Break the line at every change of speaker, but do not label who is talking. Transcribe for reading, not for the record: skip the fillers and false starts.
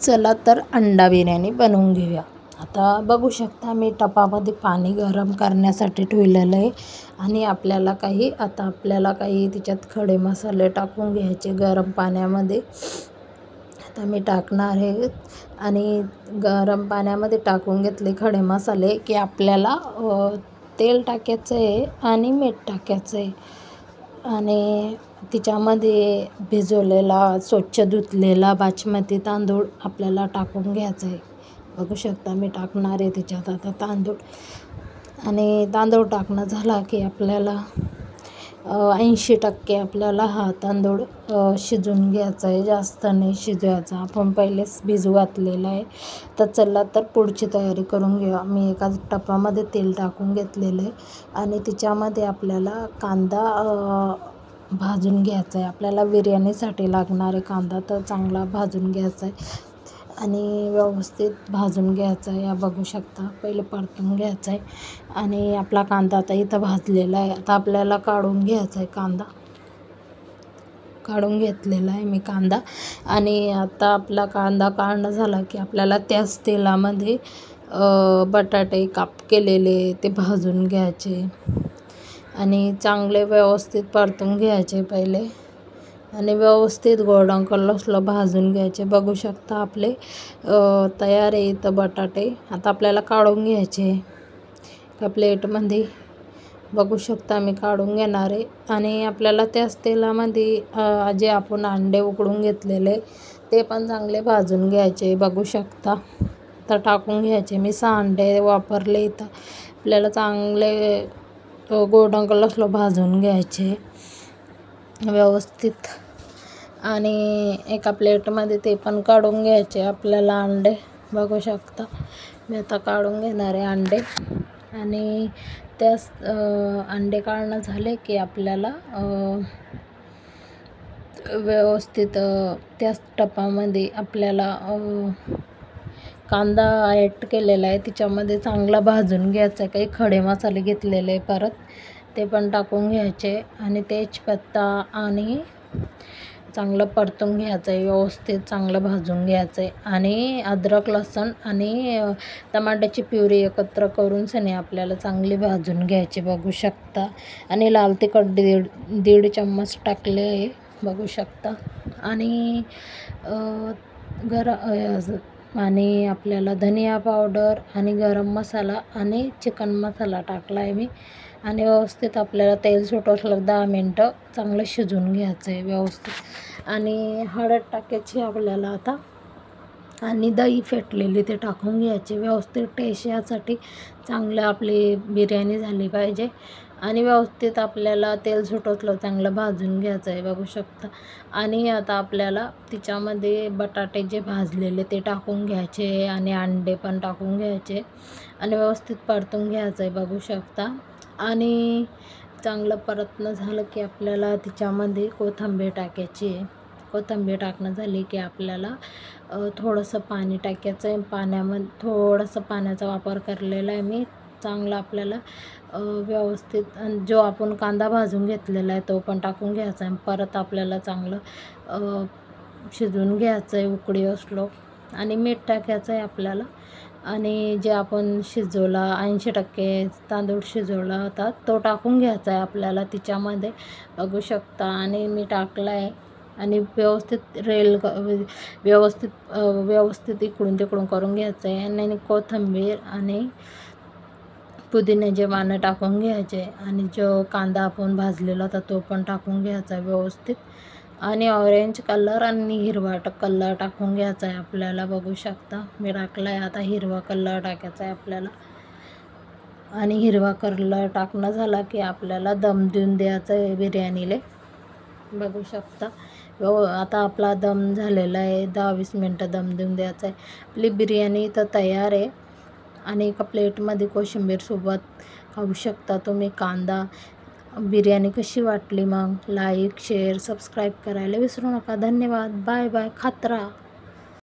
चला तर अंडा बिर्याणी बनवून घेऊया। आता बघू शकता मी टपामध्ये पाणी गरम करण्यासाठी ठेवलेलं आहे आणि आपल्याला काही त्याच्यात खडे मसाले टाकून घ्यायचे गरम पाण्यामध्ये। आता मी टाकणार आहे आणि गरम पाण्यामध्ये टाकून घेतले खडे मसाले की आपल्याला तेल टाकायचं आहे आणि मीठ टाकायचं आहे आणि तिच्यामध्ये भिजवलेला स्वच्छ धुतलेला बासमती तांदूळ आपल्याला टाकून घ्यायचा आहे। बघू शकता मी टाकणार आहे त्याच्यात आता तांदूळ आणि तांदूळ टाकणं झाला की आपल्याला 80% आपल्याला हा तांदूळ शिजवून घ्यायचा आहे, जास्त नाही शिजवायचा। आपण पहिलेच भिजू घातलेला आहे। तर चला तर पुढची तयारी करून घेऊया। मी एका टपामध्ये तेल टाकून घेतलेलं आहे आणि त्याच्यामध्ये आपल्याला कांदा भाजून घ्यायचा आहे। आपल्याला बिर्याणीसाठी लागणारे कांदा तर चांगला भाजून घ्यायचा आहे आणि व्यवस्थित भाजून घ्यायचा आहे। बघू शकता पहिले परतून घ्यायचा आहे आणि आपला कांदा आता इथं भाजलेला आहे। आता आपल्याला काढून घ्यायचा आहे कांदा, काढून घेतलेला आहे मी कांदा आणि आता आपला कांदा काढणं झाला की आपल्याला त्याच तेलामध्ये बटाटे काप केलेले ते भाजून घ्यायचे आणि चांगले व्यवस्थित परतून घ्यायचे पहिले आणि व्यवस्थित गोल्डन कलरला भाजून घ्यायचे। बघू शकता आपले तयार आहे इथं बटाटे। आता आपल्याला काढून घ्यायचे एका प्लेटमध्ये। बघू शकता मी काढून घेणार आहे आणि आपल्याला त्याच तेलामध्ये जे आपण अंडे उकडून घेतलेले ते पण चांगले भाजून घ्यायचे। बघू शकता तर टाकून घ्यायचे। मी 6 अंडे वापरले इथं। आपल्याला चांगले गोल्डन कलरला भाजून घ्यायचे व्यवस्थित आणि एका प्लेटमध्ये ते पण काढून घ्यायचे आपल्याला अंडे। बघू शकता मी आता काढून घेणार आहे अंडे आणि त्याच अंडे काढणं झाले की आपल्याला व्यवस्थित त्याच टपामध्ये आपल्याला कांदा ॲड केलेला आहे त्याच्यामध्ये चांगला भाजून घ्यायचा। काही खडे मसाले घेतलेले परत ते पण टाकून घ्यायचे आणि तेजपत्ता आणि चांगलं परतून घ्यायचं आहे, व्यवस्थित चांगलं भाजून घ्यायचं आहे आणि अद्रक लसूण आणि टमाट्याची प्युरी एकत्र करून सनी आपल्याला चांगली भाजून घ्यायची। बघू शकता आणि लाल तिखट दीड चम्मच टाकले आहे बघू शकता आणि आणि आपल्याला धनिया पावडर आणि गरम मसाला आणि चिकन मसाला टाकला आहे मी आणि व्यवस्थित आपल्याला तेल सुटलं 10 मिनटं चांगलं शिजवून घ्यायचं आहे व्यवस्थित आणि हळद टाकायची आपल्याला आता आणि दही फेटलेली ते टाकून घ्यायचे व्यवस्थित टेस्ट यासाठी चांगलं आपली बिर्याणी झाली पाहिजे आणि व्यवस्थित आपल्याला तेल सुटलं चांगलं भाजून घ्यायचं आहे। बघू शकता आणि आता आपल्याला तिच्यामध्ये बटाटे जे भाजलेले ते टाकून घ्यायचे आणि अंडे पण टाकून घ्यायचे आणि व्यवस्थित परतून घ्यायचं आहे। बघू शकता आणि चांगलं परतणं झालं की आपल्याला तिच्यामध्ये कोथिंबीर टाकायची आहे। कोथिंबीर टाकणं झाली की आपल्याला थोडंसं पाणी टाकायचं आहे। पाण्यामध्ये थोडंसं पाण्याचा वापर करलेला आहे मी। चांगलं आपल्याला व्यवस्थित जो आपण कांदा भाजून घेतलेला आहे तो पण टाकून घ्यायचा आहे। परत आपल्याला चांगलं शिजवून घ्यायचं आहे उकळी असलो आणि मीठ टाकायचं आहे आपल्याला आणि जे आपण शिजवला 80% तांदूळ शिजवला होता तो टाकून घ्यायचा आहे आपल्याला तिच्यामध्ये। बघू शकता आणि मी टाकला आहे आणि व्यवस्थित इकडून तिकडून करून घ्यायचं आहे आणि कोथिंबीर आणि पुदिन्याचे पानं टाकून घ्यायचे आणि जो कांदा आपण भाजलेला होता तो पण टाकून घ्यायचा व्यवस्थित आणि ऑरेंज कलर आणि हिरवा कलर टाकून घ्यायचा आहे आपल्याला। बघू शकता मी टाकला आहे। आता हिरवा कलर टाकायचा आहे आपल्याला आणि हिरवा कलर टाकणं झाला की आपल्याला दम देऊन द्यायचं आहे बिर्याणीला। बघू शकता आता आपला दम झालेला आहे, 10-20 मिनटं दम देऊन द्यायचा आहे। आपली बिर्याणी तर तयार आहे आणि एका प्लेटमध्ये कोशिंबीरसोबत खाऊ शकता तुम्ही कांदा। बिर्याणी कशी वाटली मग लाईक शेअर सबस्क्राईब करायला विसरू नका। धन्यवाद, बाय बाय, खात राहा।